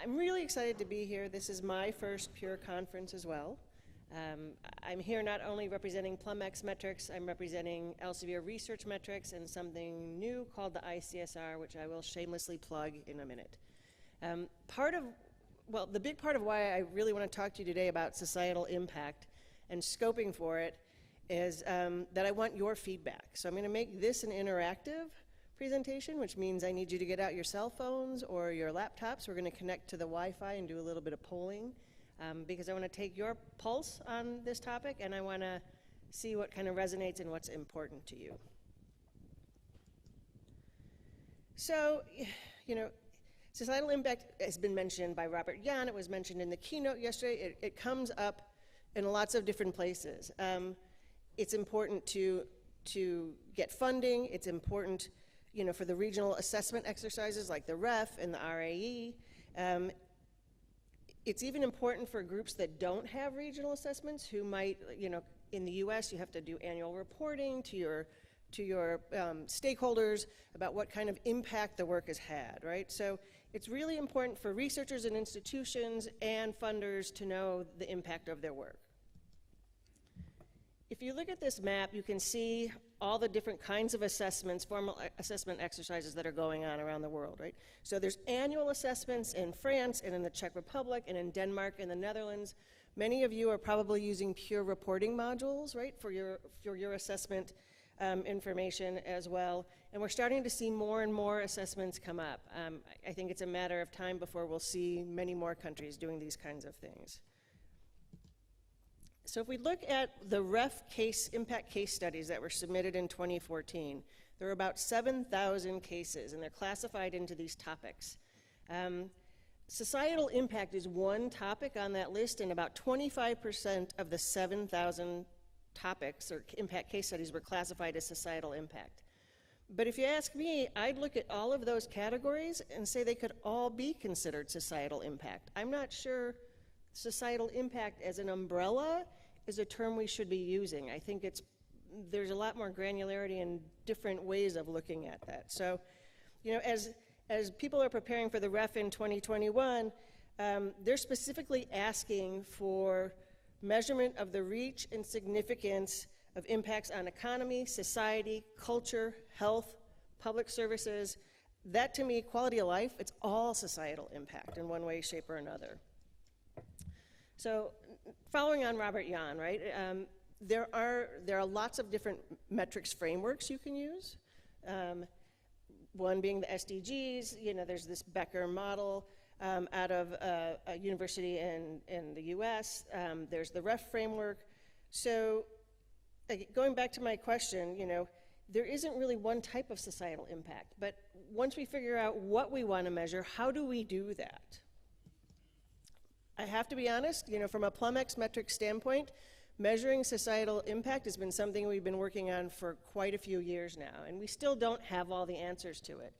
I'm really excited to be here. This is my first Pure conference as well. I'm here not only representing PlumX metrics, I'm representing Elsevier research metrics and something new called the ICSR, which I will shamelessly plug in a minute. The big part of why I really want to talk to you today about societal impact and scoping for it is that I want your feedback. So I'm going to make this an interactive presentation, which means I need you to get out your cell phones or your laptops. We're going to connect to the Wi-Fi and do a little bit of polling because I want to take your pulse on this topic and I want to see what kind of resonates and what's important to you. So, societal impact has been mentioned by Robert Jan. It was mentioned in the keynote yesterday. It comes up in lots of different places. It's important to get funding. It's important for the regional assessment exercises like the REF and the RAE. It's even important for groups that don't have regional assessments who might, in the US you have to do annual reporting to your stakeholders about what kind of impact the work has had, right? So it's really important for researchers and institutions and funders to know the impact of their work. If you look at this map, you can see all the different kinds of assessments, formal assessment exercises that are going on around the world, right? So there's annual assessments in France and in the Czech Republic and in Denmark and the Netherlands. Many of you are probably using Pure reporting modules, right, for your assessment information as well. And we're starting to see more and more assessments come up. I think it's a matter of time before we'll see many more countries doing these kinds of things. So if we look at the REF impact case studies that were submitted in 2014, there are about 7,000 cases, and they're classified into these topics. Societal impact is one topic on that list, and about 25% of the 7,000 topics or impact case studies were classified as societal impact. But if you ask me, I'd look at all of those categories and say they could all be considered societal impact. I'm not sure societal impact as an umbrella is a term we should be using. I think there's a lot more granularity and different ways of looking at that. So, as people are preparing for the REF in 2021, they're specifically asking for measurement of the reach and significance of impacts on economy, society, culture, health, public services. That, to me, quality of life, it's all societal impact in one way, shape, or another. So, following on Robert Jan, right, there are lots of different metrics frameworks you can use. One being the SDGs. There's this Becker model out of a university in the US. There's the REF framework. So, going back to my question, there isn't really one type of societal impact. But once we figure out what we want to measure, how do we do that? I have to be honest, from a PlumX metric standpoint, measuring societal impact has been something we've been working on for quite a few years now, and we still don't have all the answers to it.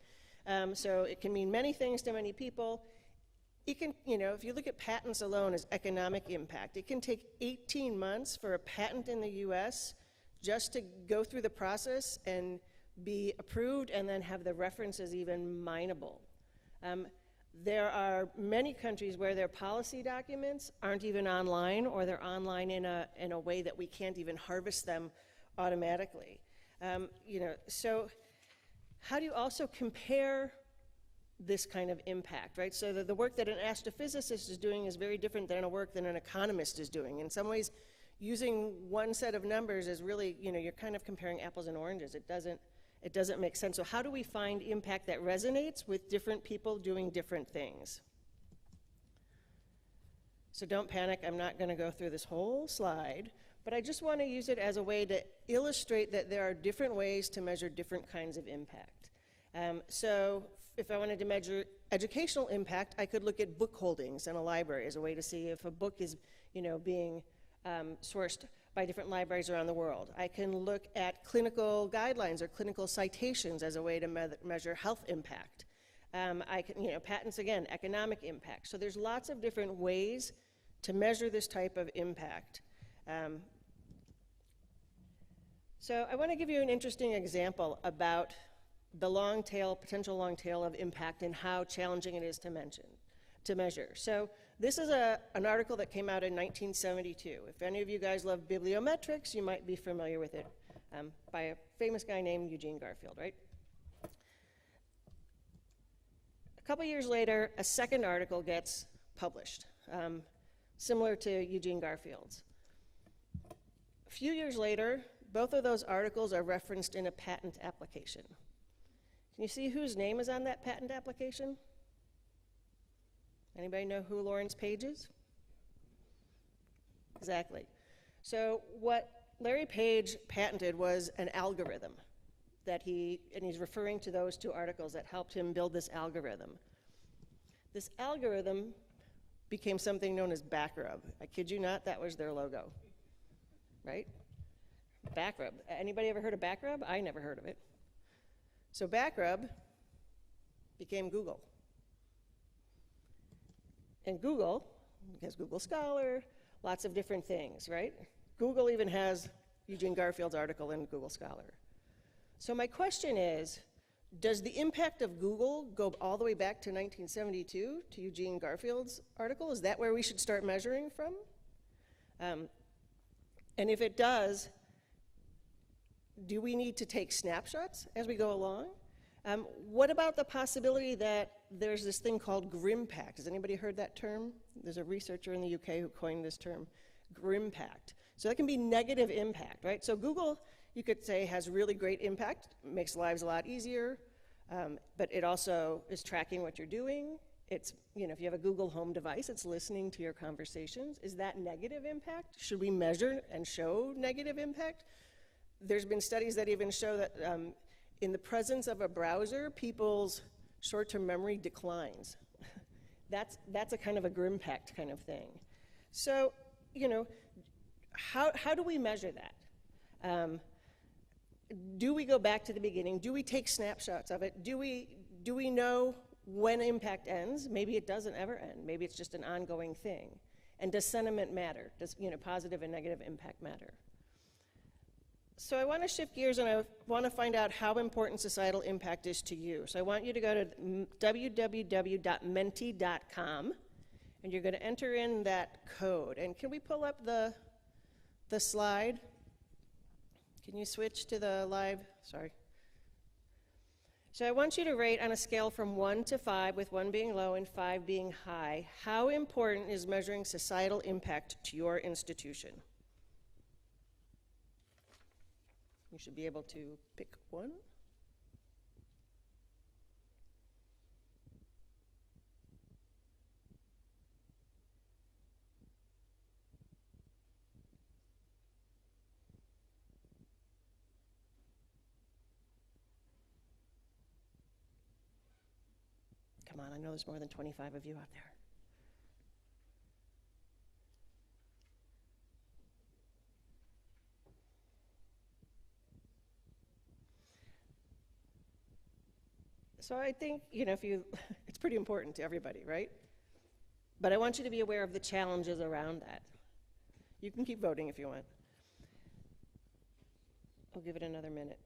So it can mean many things to many people. It can, if you look at patents alone as economic impact, it can take 18 months for a patent in the US just to go through the process and be approved and then have the references even mineable. There are many countries where their policy documents aren't even online, or they're online in a way that we can't even harvest them automatically. So how do you also compare this kind of impact, right? So the work that an astrophysicist is doing is very different than a work that an economist is doing. In some ways, using one set of numbers is really, you're kind of comparing apples and oranges. It doesn't make sense. So how do we find impact that resonates with different people doing different things? So don't panic, I'm not going to go through this whole slide, but I just want to use it as a way to illustrate that there are different ways to measure different kinds of impact. So if I wanted to measure educational impact, I could look at book holdings in a library as a way to see if a book is, being sourced by different libraries around the world. I can look at clinical guidelines or clinical citations as a way to measure health impact. I can, patents again, economic impact. So there's lots of different ways to measure this type of impact. So I want to give you an interesting example about the long tail, potential long tail of impact and how challenging it is to to measure. So this is an article that came out in 1972. If any of you guys love bibliometrics, you might be familiar with it, by a famous guy named Eugene Garfield, right? A couple years later, a second article gets published, similar to Eugene Garfield's. A few years later, both of those articles are referenced in a patent application. Can you see whose name is on that patent application? Anybody know who Lawrence Page is? Exactly. So what Larry Page patented was an algorithm that and he's referring to those two articles that helped him build this algorithm. This algorithm became something known as Backrub. I kid you not, that was their logo, right? Backrub. Anybody ever heard of Backrub? I never heard of it. So Backrub became Google. And Google has Google Scholar, lots of different things, right? Google even has Eugene Garfield's article in Google Scholar. So my question is, does the impact of Google go all the way back to 1972 to Eugene Garfield's article? Is that where we should start measuring from? And if it does, do we need to take snapshots as we go along? What about the possibility that there's this thing called GRIMPACT? Has anybody heard that term? There's a researcher in the UK who coined this term, GRIMPACT. So that can be negative impact, right? So Google, you could say, has really great impact, makes lives a lot easier, but it also is tracking what you're doing. It's, if you have a Google Home device, it's listening to your conversations. Is that negative impact? Should we measure and show negative impact? There's been studies that even show that in the presence of a browser, people's short-term memory declines. That's a kind of a GRIMPACT kind of thing. So, how do we measure that? Do we go back to the beginning? Do we take snapshots of it? Do we know when impact ends? Maybe it doesn't ever end. Maybe it's just an ongoing thing. And does sentiment matter? Does positive and negative impact matter? So I want to shift gears and I want to find out how important societal impact is to you. So I want you to go to www.menti.com and you're going to enter in that code. And can we pull up the slide? Can you switch to the live? Sorry. So I want you to rate on a scale from 1 to 5, with 1 being low and 5 being high, how important is measuring societal impact to your institution? You should be able to pick one. Come on, I know there's more than 25 of you out there. So I think, it's pretty important to everybody, right? But I want you to be aware of the challenges around that. You can keep voting if you want. I'll give it another minute.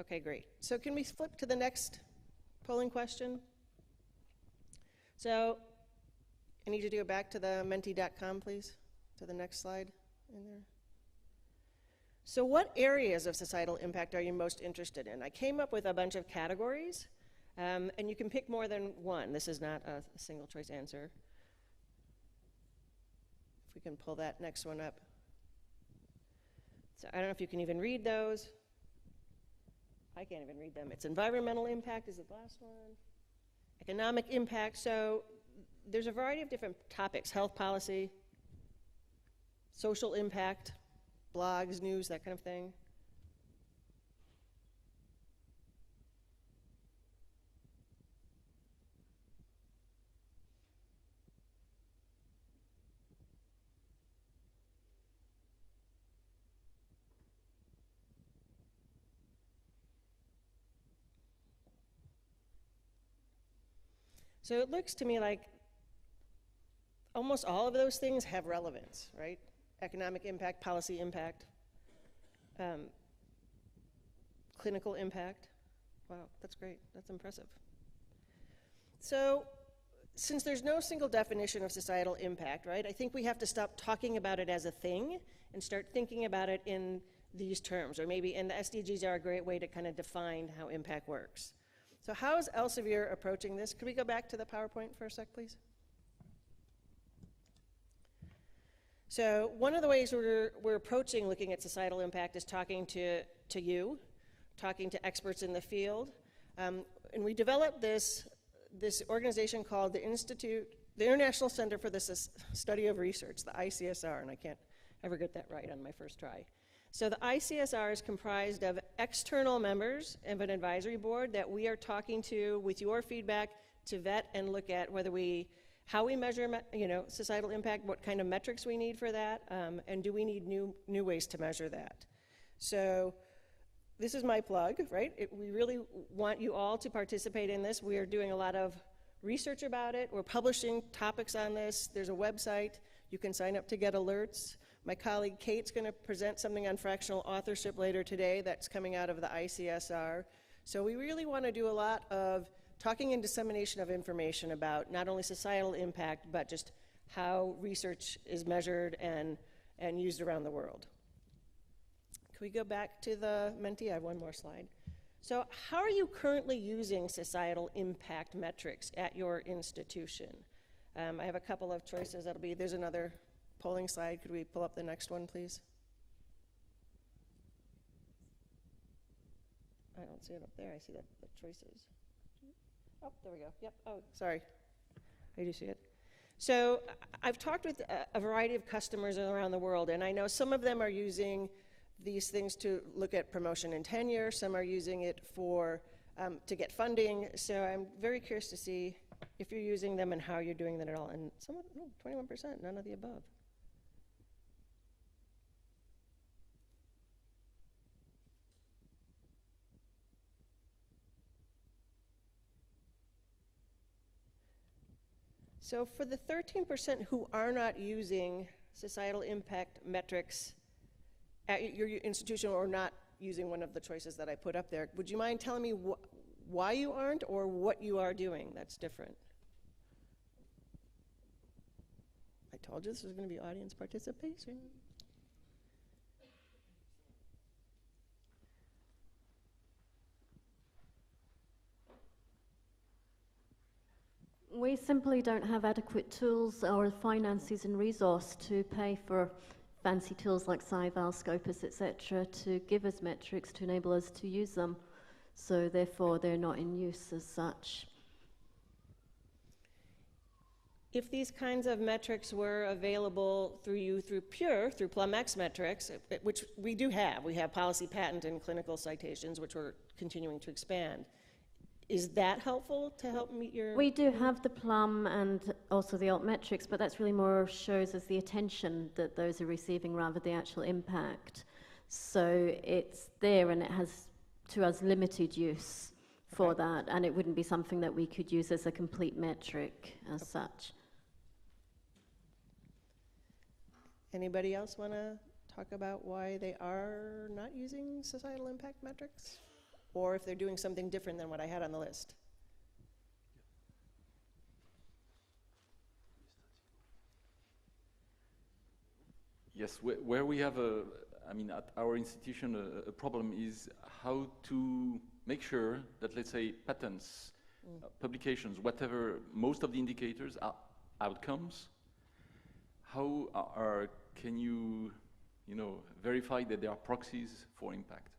Okay, great. So can we flip to the next polling question? So I need you to go back to the menti.com, please, to the next slide in there. So what areas of societal impact are you most interested in? I came up with a bunch of categories, and you can pick more than one. This is not a single choice answer. If we can pull that next one up. So I don't know if you can even read those. I can't even read them. It's environmental impact is the last one. Economic impact. So there's a variety of different topics: health policy, social impact, blogs, news, that kind of thing. So it looks to me like almost all of those things have relevance, right? Economic impact, policy impact, clinical impact. Wow, that's great. That's impressive. So, since there's no single definition of societal impact, right, I think we have to stop talking about it as a thing and start thinking about it in these terms, or maybe, and the SDGs are a great way to kind of define how impact works. So how is Elsevier approaching this? Could we go back to the PowerPoint for a sec, please? So one of the ways we're approaching looking at societal impact is talking to you, talking to experts in the field. And we developed this organization called the International Center for the Study of Research, the ICSR, and I can't ever get that right on my first try. So the ICSR is comprised of external members of an advisory board that we are talking to with your feedback to vet and look at how we measure, societal impact, what kind of metrics we need for that, and do we need new ways to measure that. So this is my plug, right? We really want you all to participate in this. We are doing a lot of research about it. We're publishing topics on this. There's a website. You can sign up to get alerts. My colleague Kate's going to present something on fractional authorship later today that's coming out of the ICSR. So we really want to do a lot of talking and dissemination of information about not only societal impact, but just how research is measured and used around the world. Can we go back to the Menti? I have one more slide. So how are you currently using societal impact metrics at your institution? I have a couple of choices. There's another polling slide. Could we pull up the next one, please? I don't see it up there. I see the choices. Oh, there we go. Yep. Oh, sorry. I do see it. So I've talked with a variety of customers around the world, and I know some of them are using these things to look at promotion and tenure. Some are using it to get funding. So I'm very curious to see if you're using them and how you're doing that at all. And 21%, none of the above. So for the 13% who are not using societal impact metrics at your institution or not using one of the choices that I put up there, would you mind telling me why you aren't or what you are doing that's different? I told you this was going to be audience participation. We simply don't have adequate tools or finances and resource to pay for fancy tools like SciVal, Scopus, etc., to give us metrics to enable us to use them. So therefore, they're not in use as such. If these kinds of metrics were available through PlumX metrics, which we do have, we have policy, patent, and clinical citations, which we're continuing to expand. Is that helpful to help meet your... We do have the Plum and also the altmetrics, but that's really more shows us the attention that those are receiving rather than the actual impact. So it's there and it has, to us, limited use for that, and it wouldn't be something that we could use as a complete metric as such. Anybody else want to talk about why they are not using societal impact metrics? Or if they're doing something different than what I had on the list? Yes, where we have at our institution, a problem is how to make sure that, let's say, patents, publications, whatever, most of the indicators are outcomes. How can you verify that there are proxies for impact?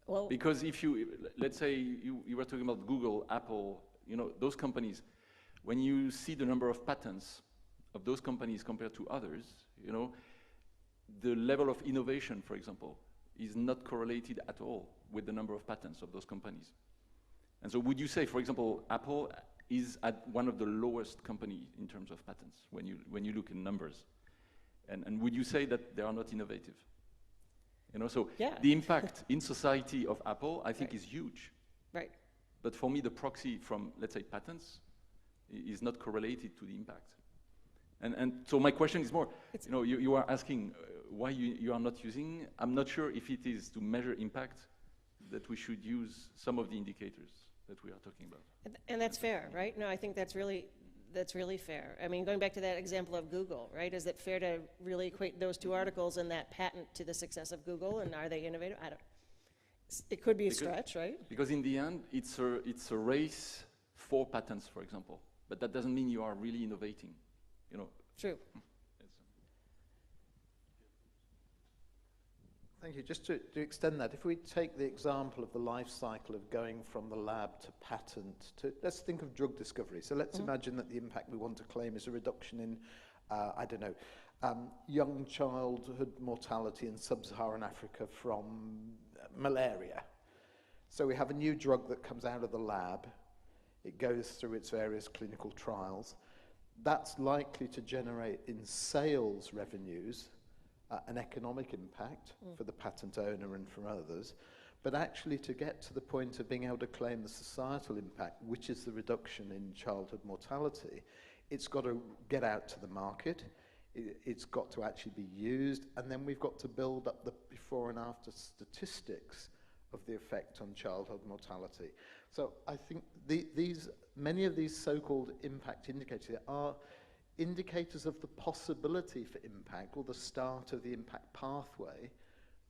Well, because if let's say you were talking about Google, Apple, those companies, when you see the number of patents of those companies compared to others, the level of innovation, for example, is not correlated at all with the number of patents of those companies. And so would you say, for example, Apple is at one of the lowest companies in terms of patents when you look in numbers? And would you say that they are not innovative? So yeah. The impact in society of Apple, I think, is huge. Right. But for me, the proxy from, let's say, patents is not correlated to the impact. And so my question is more, you are asking why you are not using. I'm not sure if it is to measure impact that we should use some of the indicators that we are talking about. And that's fair, right? No, I think that's really fair. I mean, going back to that example of Google, right? Is it fair to really equate those two articles and that patent to the success of Google, and are they innovative? I don't. It could be a stretch, right? Because in the end, it's a race for patents, for example. But that doesn't mean you are really innovating, you know. True. Thank you. Just to extend that, if we take the example of the life cycle of going from the lab to patent, let's think of drug discovery. So let's imagine that the impact we want to claim is a reduction in, young childhood mortality in sub-Saharan Africa from malaria. So we have a new drug that comes out of the lab. It goes through its various clinical trials. That's likely to generate in sales revenues an economic impact for the patent owner and for others, but actually to get to the point of being able to claim the societal impact, which is the reduction in childhood mortality, it's got to get out to the market, it's got to actually be used, and then we've got to build up the before and after statistics of the effect on childhood mortality. So I think many of these so-called impact indicators are indicators of the possibility for impact or the start of the impact pathway,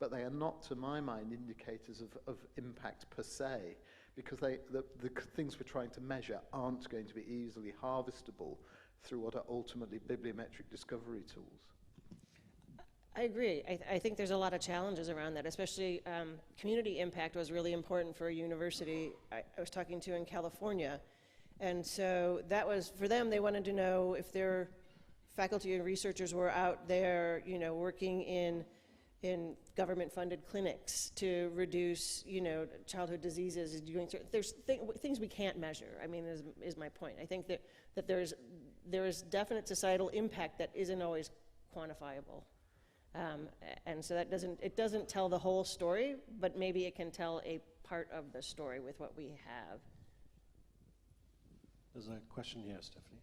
but they are not, to my mind, indicators of impact per se, because the things we're trying to measure aren't going to be easily harvestable through what are ultimately bibliometric discovery tools. I agree. I think there's a lot of challenges around that, especially community impact was really important for a university I was talking to in California. And so that was, for them, they wanted to know if their faculty and researchers were out there, you know, working in government-funded clinics to reduce, you know, childhood diseases. There's things we can't measure, I mean, is my point. I think that there is definite societal impact that isn't always quantifiable. And so it doesn't tell the whole story, but maybe it can tell a part of the story with what we have. There's a question here, Stephanie.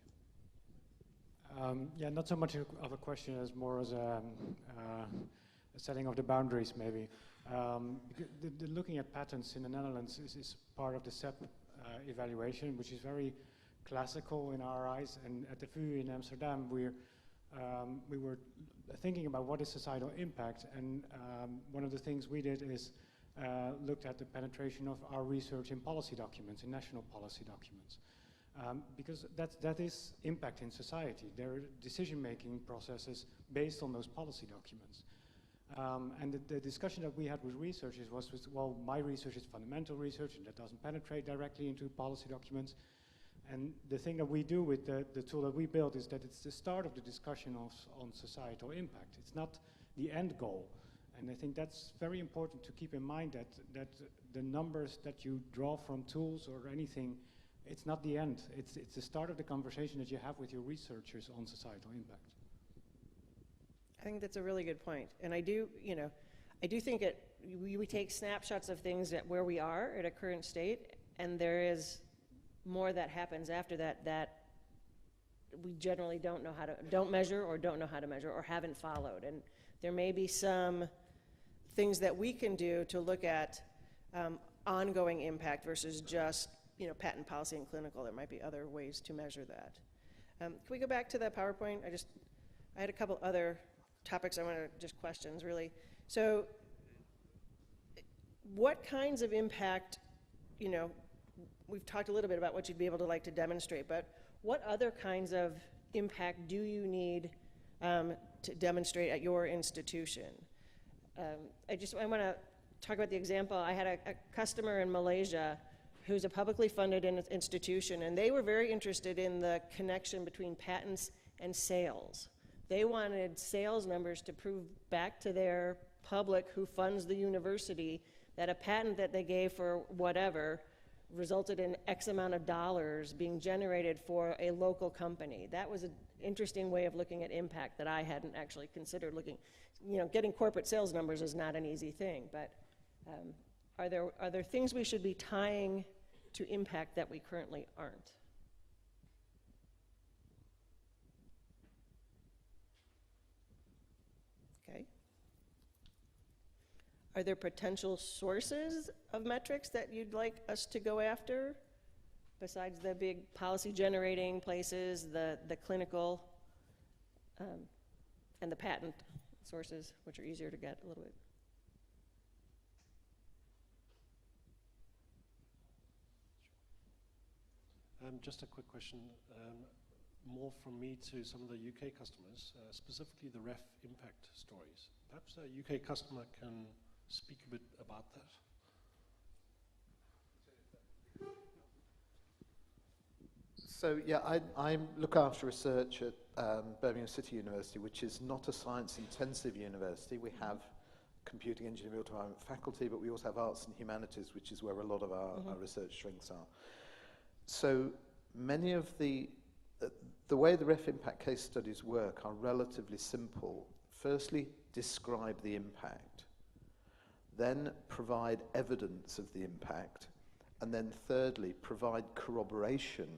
Yeah, not so much of a question as more as a setting of the boundaries, maybe. Looking at patents in the Netherlands is part of the CEP evaluation, which is very classical in our eyes. And at the VU in Amsterdam, we were thinking about what is societal impact. And one of the things we did is looked at the penetration of our research in policy documents, in national policy documents. Because that is impact in society. There are decision-making processes based on those policy documents. And the discussion that we had with researchers was, well, my research is fundamental research and that doesn't penetrate directly into policy documents. And the thing that we do with the tool that we built is that it's the start of the discussion on societal impact. It's not the end goal. And I think that's very important to keep in mind that the numbers that you draw from tools or anything, it's not the end. It's the start of the conversation that you have with your researchers on societal impact. I think that's a really good point. And I do think we take snapshots of things at where we are at a current state, and there is more that happens after that we generally don't measure or don't know how to measure or haven't followed. And there may be some things that we can do to look at ongoing impact versus just patent policy and clinical. There might be other ways to measure that. Can we go back to the PowerPoint? I had a couple other topics I want to, just questions really. So what kinds of impact, we've talked a little bit about what you'd be able to like to demonstrate, but what other kinds of impact do you need to demonstrate at your institution? I want to talk about the example. I had a customer in Malaysia who's a publicly funded institution, and they were very interested in the connection between patents and sales. They wanted sales numbers to prove back to their public who funds the university that a patent that they gave for whatever resulted in X amount of dollars being generated for a local company. That was an interesting way of looking at impact that I hadn't actually considered looking. Getting corporate sales numbers is not an easy thing, but are there things we should be tying to impact that we currently aren't? Okay. Are there potential sources of metrics that you'd like us to go after besides the big policy generating places, the clinical, and the patent sources, which are easier to get a little bit. Just a quick question, more from me to some of the UK customers, specifically the ref impact stories. Perhaps a UK customer can speak a bit about that. So yeah, I look after research at Birmingham City University, which is not a science-intensive university. We have computing engineering department faculty, but we also have arts and humanities, which is where a lot of our research strengths are. So many of the way the ref impact case studies work are relatively simple. Firstly, describe the impact, then provide evidence of the impact, and then thirdly, provide corroboration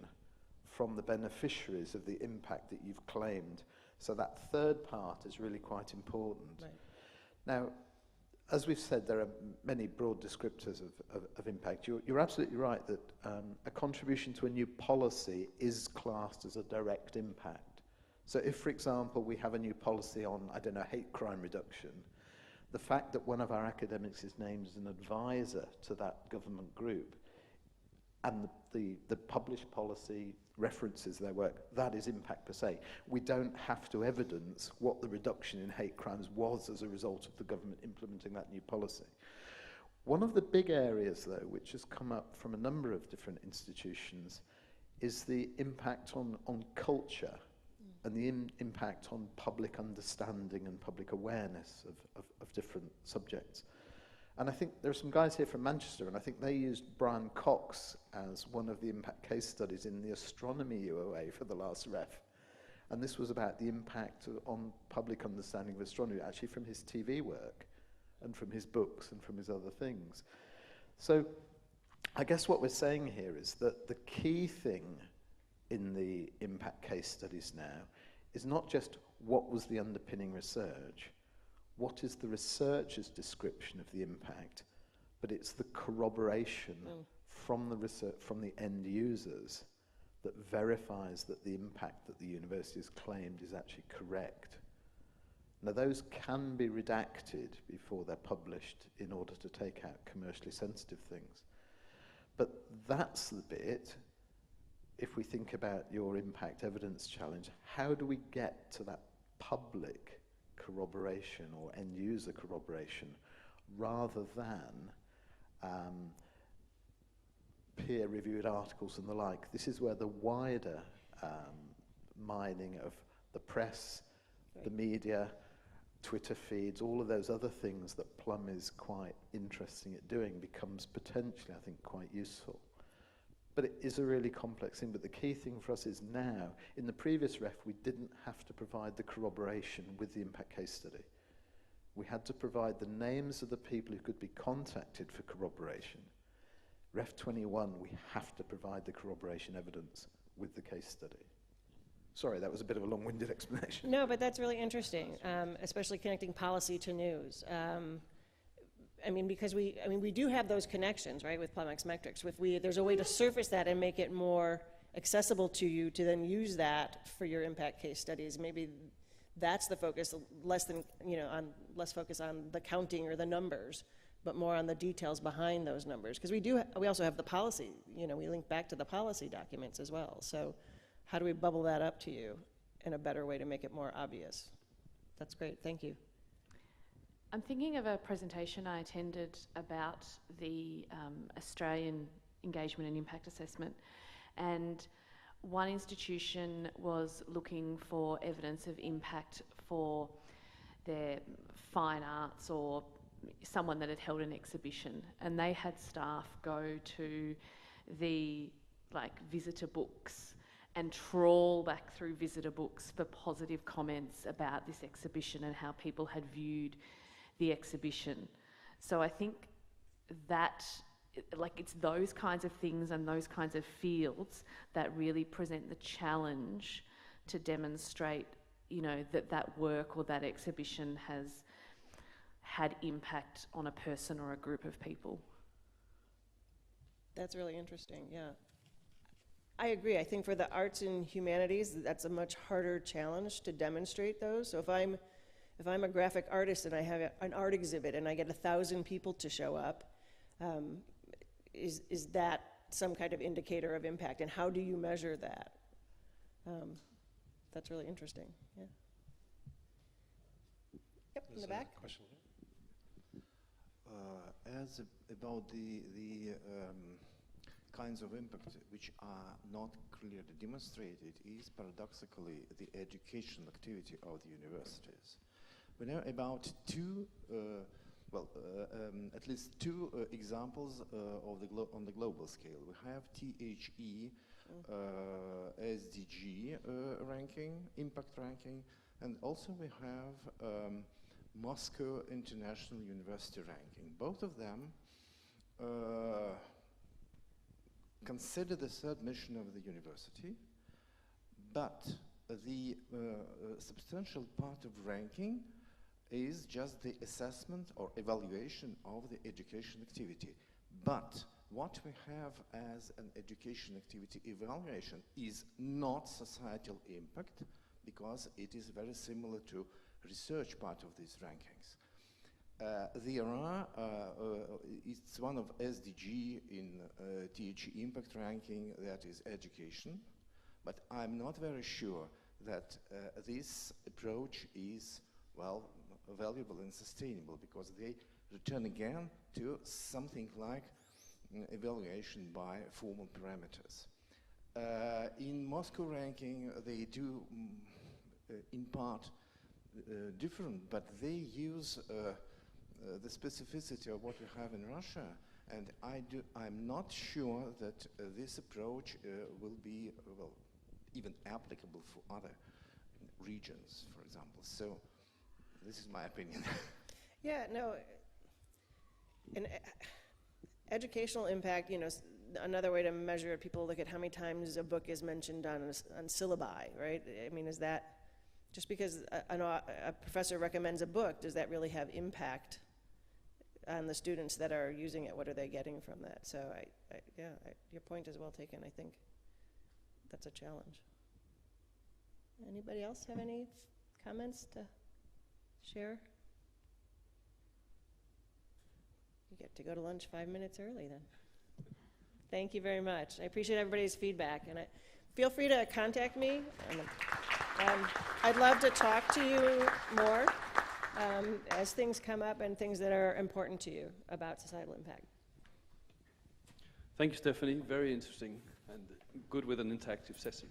from the beneficiaries of the impact that you've claimed. So that third part is really quite important. Right. Now, as we've said, there are many broad descriptors of impact. You're absolutely right that a contribution to a new policy is classed as a direct impact. So if, for example, we have a new policy on, I don't know, hate crime reduction, the fact that one of our academics is named as an advisor to that government group and the published policy references their work, that is impact per se. We don't have to evidence what the reduction in hate crimes was as a result of the government implementing that new policy. One of the big areas, though, which has come up from a number of different institutions, is the impact on culture and the impact on public understanding and public awareness of different subjects. And I think there are some guys here from Manchester, and I think they used Brian Cox as one of the impact case studies in the astronomy UOA for the last ref. And this was about the impact on public understanding of astronomy, actually from his TV work and from his books and from his other things. So I guess what we're saying here is that the key thing in the impact case studies now is not just what was the underpinning research, what is the researcher's description of the impact, but it's the corroboration from the research, from the end users, that verifies that the impact that the university has claimed is actually correct. Now, those can be redacted before they're published in order to take out commercially sensitive things. But that's the bit, if we think about your impact evidence challenge, how do we get to that public corroboration or end user corroboration rather than peer-reviewed articles and the like? This is where the wider mining of the press, the media, Twitter feeds, all of those other things that Plum is quite interesting at doing becomes potentially, I think, quite useful. But it is a really complex thing. But the key thing for us is now, in the previous ref, we didn't have to provide the corroboration with the impact case study. We had to provide the names of the people who could be contacted for corroboration. Ref 21, we have to provide the corroboration evidence with the case study. Sorry, that was a bit of a long-winded explanation. No, but that's really interesting, especially connecting policy to news. I mean, because we do have those connections, right, with Plumx Metrics. There's a way to surface that and make it more accessible to you to then use that for your impact case studies. Maybe that's the focus, less focus on the counting or the numbers, but more on the details behind those numbers. Because we also have the policy. We link back to the policy documents as well. So, how do we bubble that up to you in a better way to make it more obvious? That's great. Thank you. I'm thinking of a presentation I attended about the Australian engagement and impact assessment, and one institution was looking for evidence of impact for their fine arts or someone that had held an exhibition, and they had staff go to the visitor books and trawl back through visitor books for positive comments about this exhibition and how people had viewed the exhibition. So I think that it's those kinds of things and those kinds of fields that really present the challenge to demonstrate, that work or that exhibition has had impact on a person or a group of people. That's really interesting, yeah. I agree. I think for the arts and humanities, that's a much harder challenge to demonstrate those. So if I'm a graphic artist and I have an art exhibit and I get 1,000 people to show up, is that some kind of indicator of impact? And how do you measure that? That's really interesting. Yeah. Yep, in the back. Question here. About the kinds of impact which are not clearly demonstrated is paradoxically the educational activity of the universities. We know about at least two examples on the global scale. We have THE SDG ranking, impact ranking, and also we have Moscow International University ranking. Both of them consider the third mission of the university, but the substantial part of ranking is just the assessment or evaluation of the education activity. But what we have as an education activity evaluation is not societal impact, because it is very similar to research part of these rankings. There are, it's one of SDG in THE impact ranking, that is education, but I'm not very sure that this approach is, well, valuable and sustainable, because they return again to something like evaluation by formal parameters. In Moscow ranking, they do in part different, but they use the specificity of what we have in Russia, and I'm not sure that this approach will be even applicable for other regions, for example. So this is my opinion. Yeah, no, and educational impact, you know, another way to measure it, people look at how many times a book is mentioned on syllabi, right? I mean, is that, just because a professor recommends a book, does that really have impact on the students that are using it? What are they getting from that? So your point is well taken. I think that's a challenge. Anybody else have any comments to share? You get to go to lunch 5 minutes early then. Thank you very much. I appreciate everybody's feedback, and feel free to contact me. I'd love to talk to you more as things come up and things that are important to you about societal impact. Thank you, Stephanie. Very interesting and good with an interactive session.